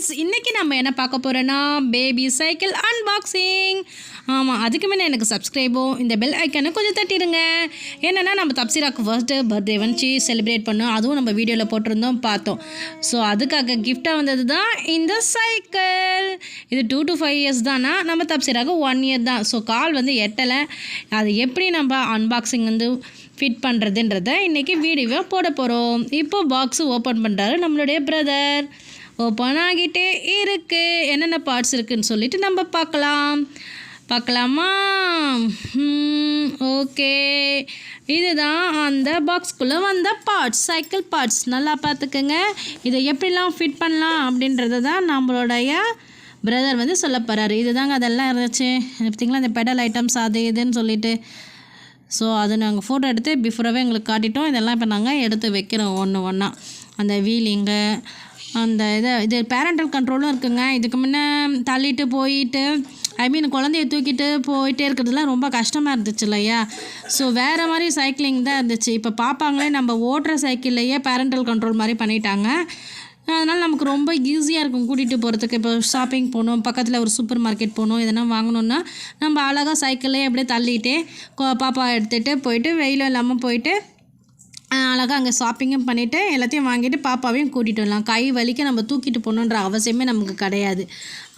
Friends, இன்றைக்கி நம்ம என்ன பார்க்க போகிறோன்னா பேபி சைக்கிள் அன்பாக்சிங். ஆமாம், அதுக்கு முன்னே எனக்கு சப்ஸ்கிரைபும் இந்த பெல் ஐக்கனை கொஞ்சம் தட்டிடுங்க. என்னென்னா நம்ம தப்சீராக்கு ஃபர்ஸ்ட்டு பர்த்டே வந்துச்சு, செலிப்ரேட் பண்ணோம். அதுவும் நம்ம வீடியோவில் போட்டிருந்தோம், பார்த்தோம். ஸோ அதுக்காக கிஃப்டாக வந்தது தான் இந்த சைக்கிள். இது 2 to 5 years தானா, நம்ம தப்சீராக்கு 1 year தான். ஸோ கால் வந்து எட்டலை. அது எப்படி நம்ம அன்பாக்சிங் வந்து ஃபிட் பண்ணுறதுன்றத இன்றைக்கி வீடியோவாக போட போகிறோம். இப்போது பாக்ஸு ஓப்பன் பண்ணுறாரு நம்மளுடைய பிரதர். ஓப்பன் ஆகிட்டே இருக்குது. என்னென்ன பார்ட்ஸ் இருக்குதுன்னு சொல்லிட்டு நம்ம பார்க்கலாமா? ஓகே, இதுதான் அந்த பாக்ஸ்குள்ளே வந்த பார்ட்ஸ், சைக்கிள் பார்ட்ஸ். நல்லா பார்த்துக்கோங்க. இதை எப்படிலாம் ஃபிட் பண்ணலாம் அப்படின்றத தான் நம்மளுடைய பிரதர் வந்து சொல்ல போகிறாரு. இதுதாங்க அதெல்லாம் இருந்துச்சு பார்த்திங்களா, இந்த பெடல் ஐட்டம்ஸ் அது இதுன்னு சொல்லிட்டு. ஸோ அது நாங்கள் ஃபோட்டோ எடுத்து பிஃபோராகவே எங்களுக்கு காட்டிட்டோம். இதெல்லாம் இப்போ நாங்கள் எடுத்து வைக்கிறோம் ஒன்றா. அந்த வீலிங்கு, அந்த இது பேரண்டல் கண்ட்ரோலும் இருக்குங்க. இதுக்கு முன்னே தள்ளிட்டு போயிட்டு குழந்தைய தூக்கிட்டு போயிட்டே இருக்கிறதுலாம் ரொம்ப கஷ்டமாக இருந்துச்சு இல்லையா? ஸோ வேறு மாதிரி சைக்கிளிங் தான் இருந்துச்சு. இப்போ பார்ப்பாங்களே நம்ம ஓட்டுற சைக்கிள்லையே பேரண்டல் கண்ட்ரோல் மாதிரி பண்ணிட்டாங்க. அதனால் நமக்கு ரொம்ப ஈஸியாக இருக்கும் கூட்டிகிட்டு போகிறதுக்கு. இப்போ ஷாப்பிங் போகணும், பக்கத்தில் ஒரு சூப்பர் மார்க்கெட் போகணும், எதனா வாங்கணுன்னா நம்ம அழகாக சைக்கிள்லேயே அப்படியே தள்ளிகிட்டே பாப்பா எடுத்துகிட்டு போயிட்டு வெயிலும் இல்லாமல் போயிட்டு அழகாக அங்கே ஷாப்பிங்கும் பண்ணிவிட்டு எல்லாத்தையும் வாங்கிட்டு பாப்பாவையும் கூட்டிகிட்டு வரலாம். கை வலிக்க நம்ம தூக்கிட்டு போகணுன்ற அவசியமே நமக்கு கிடையாது.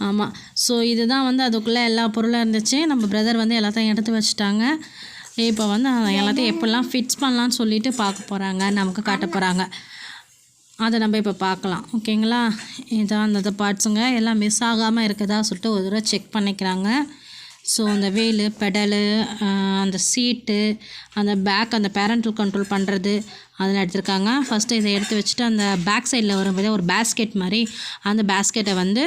ஆமாம், ஸோ இதுதான் வந்து அதுக்குள்ளே எல்லா பொருளும் இருந்துச்சு. நம்ம பிரதர் வந்து எல்லாத்தையும் எடுத்து வச்சுட்டாங்க. இப்போ வந்து எல்லாத்தையும் எப்படிலாம் ஃபிட்ஸ் பண்ணலான்னு சொல்லிட்டு பார்க்க போகிறாங்க, நமக்கு காட்ட போகிறாங்க. அதை நம்ம இப்போ பார்க்கலாம். ஓகேங்களா? இதான் அந்த பார்ட்ஸுங்க எல்லாம் மிஸ் ஆகாமல் இருக்குதா சொல்லிட்டு ஒரு தடவை செக் பண்ணிக்கிறாங்க. ஸோ அந்த வீலு, பெடலு, அந்த சீட்டு, அந்த பேக், அந்த பேரண்டல் கண்ட்ரோல் பண்ணுறது அதில் எடுத்துருக்காங்க. ஃபஸ்ட்டு இதை எடுத்து வச்சுட்டு அந்த பேக் சைடில் வரும்போது ஒரு பேஸ்கெட் மாதிரி அந்த பேஸ்கெட்டை வந்து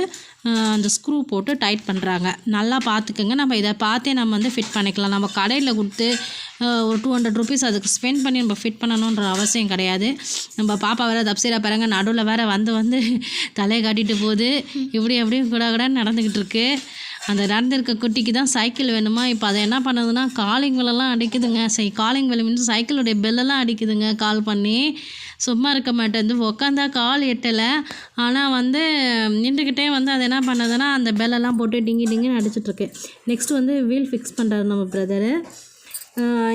அந்த ஸ்க்ரூ போட்டு டைட் பண்ணுறாங்க. நல்லா பார்த்துக்கோங்க. நம்ம இதை பார்த்தே நம்ம வந்து ஃபிட் பண்ணிக்கலாம். நம்ம கடையில் கொடுத்து ஒரு 200 rupees அதுக்கு ஸ்பெண்ட் பண்ணி நம்ம ஃபிட் பண்ணணுன்ற அவசியம் கிடையாது. நம்ம பாப்பா வேறு தப்சீரா பாருங்க, நடுவில் வேறு வந்து தலையை காட்டிட்டு போகுது. இப்படியும் கூட நடந்துக்கிட்டு இருக்கு. அந்த நடந்திருக்க குட்டிக்கு தான் சைக்கிள் வேணுமா? இப்போ அதை என்ன பண்ணுதுன்னா காலிங் பெல்லெல்லாம் அடிக்குதுங்க. காலிங் பெல் மீன்ஸ் சைக்கிளுடைய பெல்லெல்லாம் அடிக்குதுங்க. கால் பண்ணி சும்மா இருக்க மாட்டேன். உட்காந்தா கால் எட்டலை. ஆனால் வந்து நின்றுக்கிட்டே வந்து அதை என்ன பண்ணுதுன்னா அந்த பெல்லெல்லாம் போட்டு டிங்கின்னு அடிச்சிட்ருக்கு. நெக்ஸ்ட் வந்து வீல் ஃபிக்ஸ் பண்ணுறாரு நம்ம பிரதரு.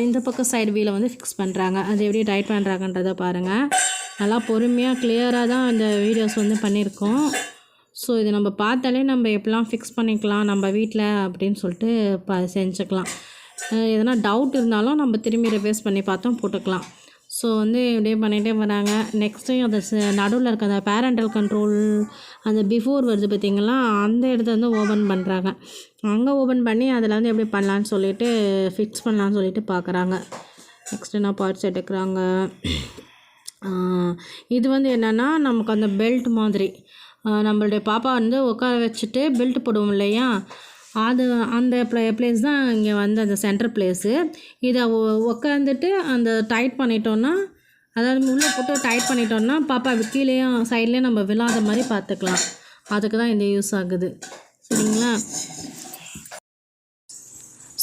இந்த பக்கம் சைடு வீலை வந்து ஃபிக்ஸ் பண்ணுறாங்க. அது எப்படி டைட் பண்ணுறாங்கன்றதை பாருங்கள். நல்லா பொறுமையாக கிளியராக தான் இந்த வீடியோஸ் வந்து பண்ணியிருக்கோம். ஸோ இது நம்ம பார்த்தாலே நம்ம எப்படிலாம் ஃபிக்ஸ் பண்ணிக்கலாம் நம்ம வீட்டில் அப்படின்னு சொல்லிட்டு செஞ்சுக்கலாம். எதனா டவுட் இருந்தாலும் நம்ம திரும்பி ரிவைஸ் பண்ணி பார்த்தோம் போட்டுக்கலாம். ஸோ வந்து இப்படியே பண்ணிகிட்டே வராங்க. நெக்ஸ்ட்டு அந்த நடுவில் இருக்க அந்த பேரண்டல் கண்ட்ரோல் அந்த பிஃபோர் வருது பார்த்திங்களா, அந்த இடத்த வந்து ஓப்பன் பண்ணுறாங்க. அங்கே ஓப்பன் பண்ணி அதில் வந்து எப்படி பண்ணலான்னு சொல்லிட்டு ஃபிக்ஸ் பண்ணலான்னு சொல்லிட்டு பார்க்குறாங்க. நெக்ஸ்ட்டு என்ன பார்ட்ஸ் எடுக்கிறாங்க. இது வந்து என்னென்னா நமக்கு அந்த பெல்ட் மாதிரி நம்மளுடைய பாப்பா வந்து உட்கார வச்சுட்டு பெல்ட் போடுவோம் இல்லையா, அது அந்த பிளேஸ் தான் இங்கே வந்து அந்த சென்டர் பிளேஸு. இதை உட்காந்துட்டு அந்த டைட் பண்ணிட்டோன்னா, அதாவது உள்ளே போட்டு டைட் பண்ணிட்டோன்னா பாப்பா கீழேயும் சைட்லேயும் நம்ம விழாத மாதிரி பார்த்துக்கலாம். அதுக்கு தான் இந்த யூஸ் ஆகுது. சரிங்களா?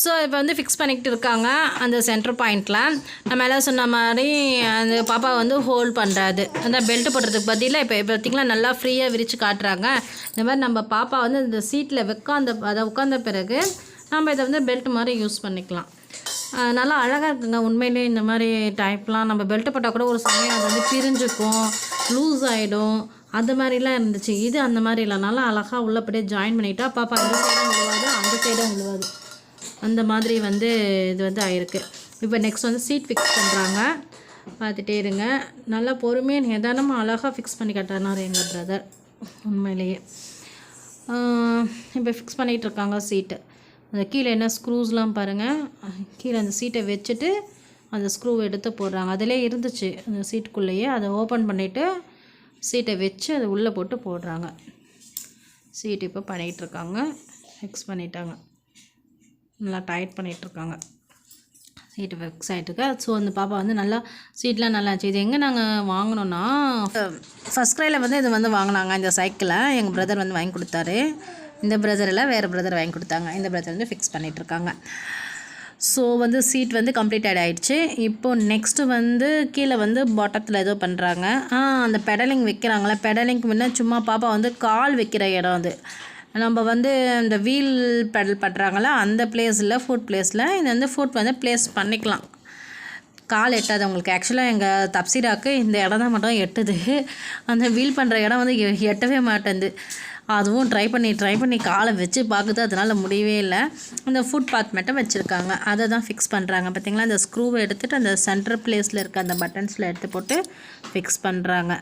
ஸோ இப்போ வந்து ஃபிக்ஸ் பண்ணிக்கிட்டு இருக்காங்க அந்த சென்டர் பாயிண்டில். நம்ம எல்லாம் சொன்ன மாதிரி அந்த பாப்பா வந்து ஹோல்ட் பண்ணுறாது. அந்த பெல்ட் போடுறதுக்கு பதிலாக இப்போ பார்த்திங்களா நல்லா ஃப்ரீயாக விரித்து காட்டுறாங்க. இந்த மாதிரி நம்ம பாப்பா வந்து இந்த சீட்டில் உட்காந்த பிறகு நம்ம இதை வந்து பெல்ட் மாதிரி யூஸ் பண்ணிக்கலாம். நல்லா அழகாக இருக்குங்க உண்மையிலே. இந்த மாதிரி டைப்லாம் நம்ம பெல்ட்டு போட்டால் கூட ஒரு சமயம் அது வந்து பிரிஞ்சுக்கும், லூஸ் ஆகிடும், அது மாதிரிலாம் இருந்துச்சு. இது அந்த மாதிரி இல்லை. நல்லா அழகாக உள்ளப்படியே ஜாயின் பண்ணிட்டா பாப்பா அந்த சைடும் விழுவாது, அந்த சைடும் விழுவாது. அந்த மாதிரி வந்து இது வந்து ஆயிருக்கு. இப்போ நெக்ஸ்ட் வந்து சீட் ஃபிக்ஸ் பண்ணுறாங்க. பார்த்துட்டே இருங்க. நல்லா பொறுமையாக நிதானமாக அழகாக ஃபிக்ஸ் பண்ணி காட்டுறாரு எங்கள் பிரதர் உண்மையிலேயே. இப்போ ஃபிக்ஸ் பண்ணிகிட்ருக்காங்க சீட்டு. அந்த கீழே என்ன ஸ்க்ரூஸ்லாம் பாருங்கள். கீழே அந்த சீட்டை வச்சுட்டு அந்த ஸ்க்ரூவை எடுத்து போடுறாங்க. அதிலே இருந்துச்சு அந்த சீட்டுக்குள்ளேயே. அதை ஓப்பன் பண்ணிவிட்டு சீட்டை வச்சு அதை உள்ளே போட்டு போடுறாங்க. சீட் இப்போ பண்ணிகிட்ருக்காங்க. ஃபிக்ஸ் பண்ணிட்டாங்க. நல்லா டைட் பண்ணிகிட்ருக்காங்க. சீட்டு ஃபிக்ஸ் ஆகிட்டுருக்கு. ஸோ அந்த பாப்பா வந்து நல்லா சீட்லாம் நல்லா இருந்துச்சு. இது எங்கே நாங்கள் வாங்கினோன்னா ஃபஸ்ட் க்ரையில் வந்து இது வந்து வாங்கினாங்க. இந்த சைக்கிளை எங்கள் பிரதர் வந்து வாங்கி கொடுத்தாரு. இந்த பிரதரில் வேறு பிரதர் வாங்கி கொடுத்தாங்க. இந்த பிரதர் வந்து ஃபிக்ஸ் பண்ணிகிட்ருக்காங்க. ஸோ வந்து சீட் வந்து கம்ப்ளீட்டட் ஆகிடுச்சு. இப்போது நெக்ஸ்ட்டு வந்து கீழே வந்து பாட்டத்தில் ஏதோ பண்ணுறாங்க. அந்த பெடலிங் வைக்கிறாங்களே, பெடலிங்க்கு முன்னே சும்மா பாப்பா வந்து கால் வைக்கிற இடம் அது. நம்ம வந்து இந்த வீல் பெடல் பண்ணுறாங்களா அந்த பிளேஸில் ஃபுட் பிளேஸில் இது வந்து ஃபுட் வந்து ப்ளேஸ் பண்ணிக்கலாம். கால் எட்டாது அவங்களுக்கு. ஆக்சுவலாக எங்கள் தப்சீராவுக்கு இந்த இடம் தான் மட்டும் எட்டுது. அந்த வீல் பண்ணுற இடம் வந்து எட்டவே மாட்டேங்குது. அதுவும் ட்ரை பண்ணி காலை வச்சு பார்க்குது, அதனால் முடியவே இல்லை. அந்த ஃபுட் பாத் மட்டும் வச்சுருக்காங்க, அதை தான் ஃபிக்ஸ் பண்ணுறாங்க. பார்த்திங்களா, அந்த ஸ்க்ரூவை எடுத்துகிட்டு அந்த சென்டர் பிளேஸில் இருக்க அந்த பட்டன்ஸில் எடுத்து போட்டு ஃபிக்ஸ் பண்ணுறாங்க.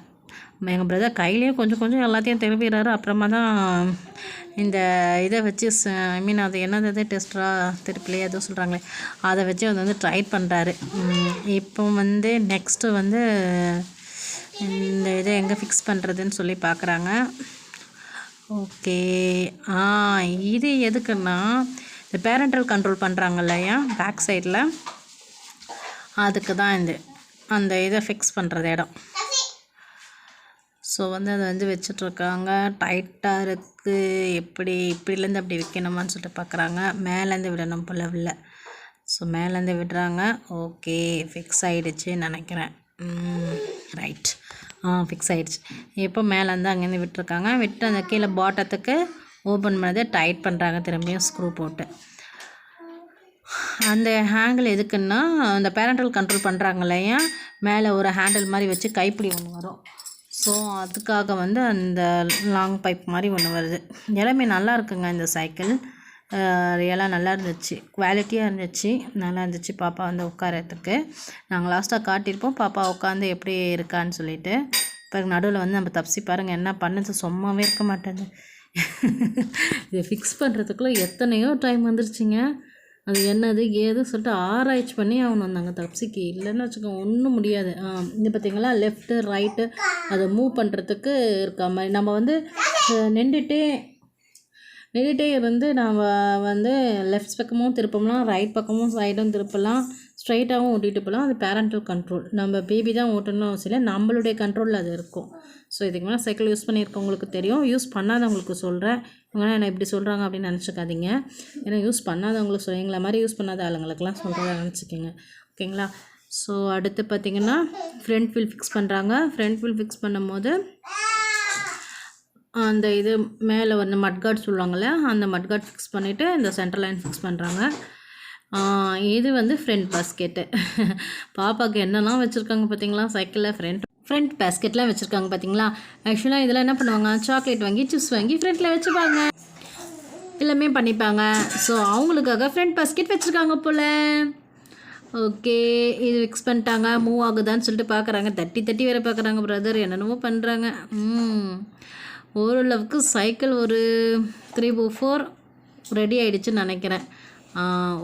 எங்கள் பிரதர் கையிலேயே கொஞ்சம் எல்லாத்தையும் திருப்பிடுறாரு. அப்புறமா தான் இந்த இதை வச்சு ஐ மீன் அது என்னது டெஸ்டரா திருப்பிலே எதுவும் சொல்கிறாங்களே அதை வச்சு அதை வந்து ட்ரை பண்ணுறாரு. இப்போ வந்து நெக்ஸ்ட்டு வந்து இந்த இதை எங்கே ஃபிக்ஸ் பண்ணுறதுன்னு சொல்லி பார்க்குறாங்க. ஓகே, இது எதுக்குன்னா இந்த பேரண்டல் கண்ட்ரோல் பண்ணுறாங்க இல்லையா பேக் சைடில், அதுக்கு தான் அந்த இதை ஃபிக்ஸ் பண்ணுறது இடம். ஸோ வந்து அதை வந்து வச்சிட்ருக்காங்க. டைட்டாக இருக்குது, இப்படிலேருந்து அப்படி வைக்கணுமான்னு சொல்லிட்டு பார்க்குறாங்க. மேலேருந்து விடணும் போல் இல்லை. ஸோ மேலேருந்து விடுறாங்க. ஓகே, ஃபிக்ஸ் ஆகிடுச்சு நினைக்கிறேன். ரைட், ஃபிக்ஸ் ஆகிடுச்சு. இப்போ மேலேருந்து அங்கேருந்து விட்டுருக்காங்க. விட்டு அந்த கீழே பாட்டத்துக்கு ஓப்பன் பண்ணதை டைட் பண்ணுறாங்க திரும்பியும் ஸ்க்ரூ போட்டு. அந்த ஹேண்டில் எதுக்குன்னா அந்த பேரண்டல் கண்ட்ரோல் பண்ணுறாங்க இல்லையா, மேலே ஒரு ஹேண்டில் மாதிரி வச்சு கைப்பிடி ஒன்று வரும். ஸோ அதுக்காக வந்து அந்த லாங் பைப் மாதிரி ஒன்று வருது. எல்லாமே நல்லா இருக்குங்க இந்த சைக்கிள். ரியலாக நல்லா இருந்துச்சு, குவாலிட்டியாக இருந்துச்சு, நல்லா இருந்துச்சு பாப்பா வந்து உட்காரத்துக்கு. நாங்கள் லாஸ்ட்டாக காட்டியிருப்போம் பாப்பா உட்காந்து எப்படி இருக்கான்னு சொல்லிட்டு. இப்போ நடுவில் வந்து நம்ம தப்சி பாருங்கள் என்ன பண்ணுது, சும்மாவே இருக்க மாட்டேங்குது. இதை ஃபிக்ஸ் பண்ணுறதுக்குள்ளே எத்தனையோ டைம் வந்துருச்சுங்க. அது என்னது ஏது சொல்லிட்டு ஆராய்ச்சி பண்ணி அவனு வந்தாங்க தப்சிக்கு. இல்லைன்னு வச்சுக்கோங்க ஒன்றும் முடியாது. இது பார்த்திங்களா லெஃப்ட்டு ரைட்டு அதை மூவ் பண்ணுறதுக்கு இருக்க மாதிரி நம்ம வந்து நின்றுட்டே இருந்து நம்ம வந்து லெஃப்ட் பக்கமும் திருப்பலாம், ரைட் பக்கமும் சைடும் திருப்பலாம், ஸ்ட்ரைட்டாகவும் ஓட்டிகிட்டு போகலாம். அது பேரண்டல் கண்ட்ரோல். நம்ம பேபி தான் ஓட்டணும் அவசியம் இல்லை, நம்மளுடைய கண்ட்ரோலில் அது இருக்கும். ஸோ இதுக்கு மேலே சைக்கிள் யூஸ் பண்ணியிருக்கவங்களுக்கு தெரியும், யூஸ் பண்ணாதவங்களுக்கு சொல்கிறேன். இவங்க என்ன இப்படி சொல்கிறாங்க அப்படின்னு நினச்சிக்காதீங்க. ஏன்னா யூஸ் பண்ணாதவங்களுக்கு எங்களை மாதிரி யூஸ் பண்ணாத ஆளுங்களுக்கெல்லாம் சொல்கிறதா நினச்சிக்கோங்க, ஓகேங்களா. ஸோ அடுத்து பார்த்திங்கன்னா ஃப்ரண்ட் வீல் ஃபிக்ஸ் பண்ணுறாங்க. ஃப்ரண்ட் வீல் ஃபிக்ஸ் பண்ணும்போது அந்த இது மேலே வந்து மட்கார்ட் சொல்லுவாங்கள்ல, அந்த மட்கார்ட் ஃபிக்ஸ் பண்ணிவிட்டு இந்த சென்டர் லைன் ஃபிக்ஸ் பண்ணுறாங்க. இது வந்து ஃப்ரண்ட் பாஸ்கெட்டு. பாப்பாவுக்கு என்னெல்லாம் வச்சுருக்காங்க பார்த்திங்களா சைக்கிளில். ஃப்ரண்ட் பேஸ்கெட்லாம் வச்சுருக்காங்க பார்த்திங்களா. ஆக்சுவலாக இதெல்லாம் என்ன பண்ணுவாங்க, சாக்லேட் வாங்கி சிப்ஸ் வாங்கி ஃப்ரண்ட்டில் வச்சுப்பாங்க, எல்லாமே பண்ணிப்பாங்க. ஸோ அவங்களுக்காக ஃப்ரண்ட் பாஸ்கெட் வச்சுருக்காங்க போல். ஓகே, இது ஃபிக்ஸ் பண்ணிட்டாங்க. மூவ் ஆகுதான்னு சொல்லிட்டு பார்க்குறாங்க, தட்டி வேறு பார்க்குறாங்க பிரதர், என்னென்னமோ பண்ணுறாங்க. ஓரளவுக்கு சைக்கிள் ஒரு 3/4 ரெடி ஆகிடுச்சுன்னு நினைக்கிறேன்.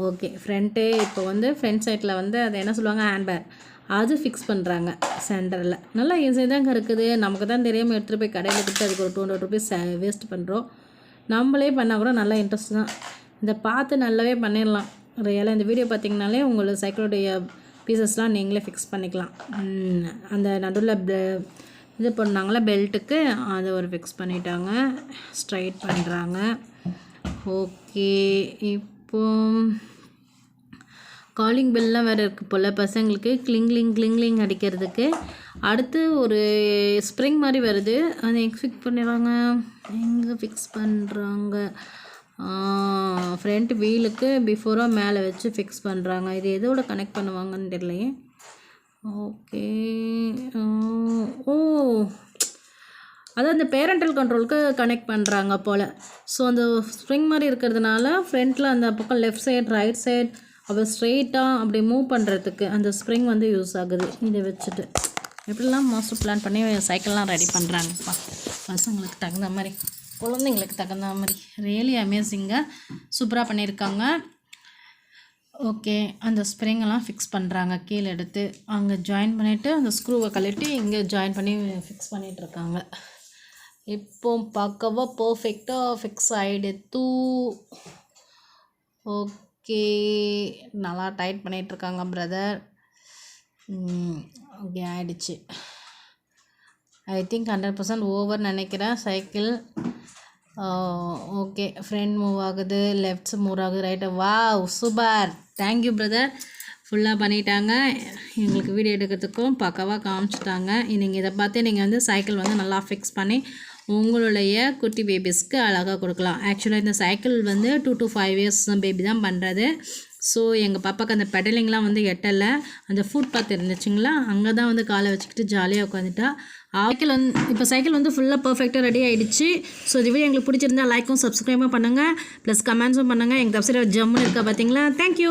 ஓகே, ஃப்ரண்ட்டு இப்போ வந்து ஃப்ரண்ட் சைடில் வந்து அதை என்ன சொல்லுவாங்க ஹேண்ட்பேக், அது ஃபிக்ஸ் பண்ணுறாங்க சென்டரில். நல்லா ஈஸியாக தாங்க இருக்குது. நமக்கு தான் தெரியாமல் எடுத்துகிட்டு போய் கடையில் கொடுத்து அதுக்கு ஒரு 200 rupees வேஸ்ட் பண்ணுறோம். நம்மளே பண்ணால் கூட நல்லா இன்ட்ரெஸ்ட் தான். இதை பார்த்து நல்லாவே பண்ணிடலாம். ரியலாக இந்த வீடியோ பார்த்திங்கனாலே உங்களுக்கு சைக்கிளுடைய பீசஸ்லாம் நீங்களே ஃபிக்ஸ் பண்ணிக்கலாம். அந்த நடுவில் இது பண்ணாங்களா பெல்ட்டுக்கு, அதை ஒரு ஃபிக்ஸ் பண்ணிட்டாங்க, ஸ்ட்ரைட் பண்ணுறாங்க. ஓகே, இப்போ காலிங் பெல்லாம் வேறு இருக்குது போல் பசங்களுக்கு, கிளிங் அடிக்கிறதுக்கு. அடுத்து ஒரு ஸ்ப்ரிங் மாதிரி வருது, அதை எங்கே ஃபிக்ஸ் பண்ணிடுறாங்க, எங்கே ஃபிக்ஸ் பண்ணுறாங்க, ஃப்ரண்ட் வீலுக்கு பிஃபோராக மேலே வச்சு ஃபிக்ஸ் பண்ணுறாங்க. இது எதோட கனெக்ட் பண்ணுவாங்கன்னு தெரியலையே. ஓகே, அதான் இந்த பேரண்டல் கண்ட்ரோலுக்கு கனெக்ட் பண்ணுறாங்க போல். ஸோ அந்த ஸ்ப்ரிங் மாதிரி இருக்கிறதுனால ஃப்ரண்ட்டில் அந்த பக்கம் லெஃப்ட் சைட் ரைட் சைட் அப்புறம் ஸ்ட்ரெயிட்டாக அப்படி மூவ் பண்ணுறதுக்கு அந்த ஸ்ப்ரிங் வந்து யூஸ் ஆகுது. இதை வச்சுட்டு எப்படிலாம் மாஸ்டர் பிளான் பண்ணி சைக்கிள்லாம் ரெடி பண்ணுறாங்கப்பா, பசங்களுக்கு தகுந்த மாதிரி, குழந்தைங்களுக்கு தகுந்த மாதிரி. ரியலி அமேசிங்காக சூப்பராக பண்ணியிருக்காங்க. ஓகே, அந்த ஸ்ப்ரிங்கெல்லாம் ஃபிக்ஸ் பண்ணுறாங்க. கீழே எடுத்து அங்கே ஜாயின் பண்ணிவிட்டு அந்த ஸ்க்ரூவை கழட்டி இங்கே ஜாயின் பண்ணி ஃபிக்ஸ் பண்ணிகிட்ருக்காங்க. இப்போ பார்க்கவா பர்ஃபெக்டாக ஃபிக்ஸ் ஆகிடுத்து. ஓகே, நல்லா டைட் பண்ணிகிட்ருக்காங்க பிரதர். ஓகே, ஆகிடுச்சு. ஐ திங்க் 100% ஓவர் நினைக்கிறேன் சைக்கிள். ஓகே, ஃப்ரண்ட் மூவ் ஆகுது, லெஃப்ட்ஸ் மூவ் ஆகுது, right. Wow, super. Thank you brother. ஃபுல்லாக பண்ணிட்டாங்க. எங்களுக்கு வீடியோ எடுக்கிறதுக்கும் பக்காவாக காமிச்சிட்டாங்க. நீங்கள் இதை பார்த்து நீங்கள் வந்து சைக்கிள் வந்து நல்லா ஃபிக்ஸ் பண்ணி உங்களுடைய குட்டி பேபிஸ்க்கு அழகாக கொடுக்கலாம். ஆக்சுவலாக இந்த சைக்கிள் வந்து 2 to 5 years பேபி தான் பண்ணுறது. ஸோ எங்கள் பாப்பாவுக்கு அந்த பெடலிங்லாம் வந்து எட்டலை. அந்த ஃபுட் பாத் இருந்துச்சுங்களா, அங்கே தான் வந்து காலை வச்சுக்கிட்டு ஜாலியாக உட்காந்துட்டா. சைக்கிள் வந்து ஃபுல்லாக பர்ஃபெக்டாக ரெடி ஆகிடுச்சு. ஸோ இது வீடியோ எங்களுக்கு பிடிச்சிருந்தா லைக்கும் சப்ஸ்கிரைபும் பண்ணுங்கள், ப்ளஸ் கமெண்ட்ஸும் பண்ணுங்கள். எங்கள் வெப்சைட் ஜம்முன்னு இருக்கா பார்த்தீங்களா. தேங்க்யூ.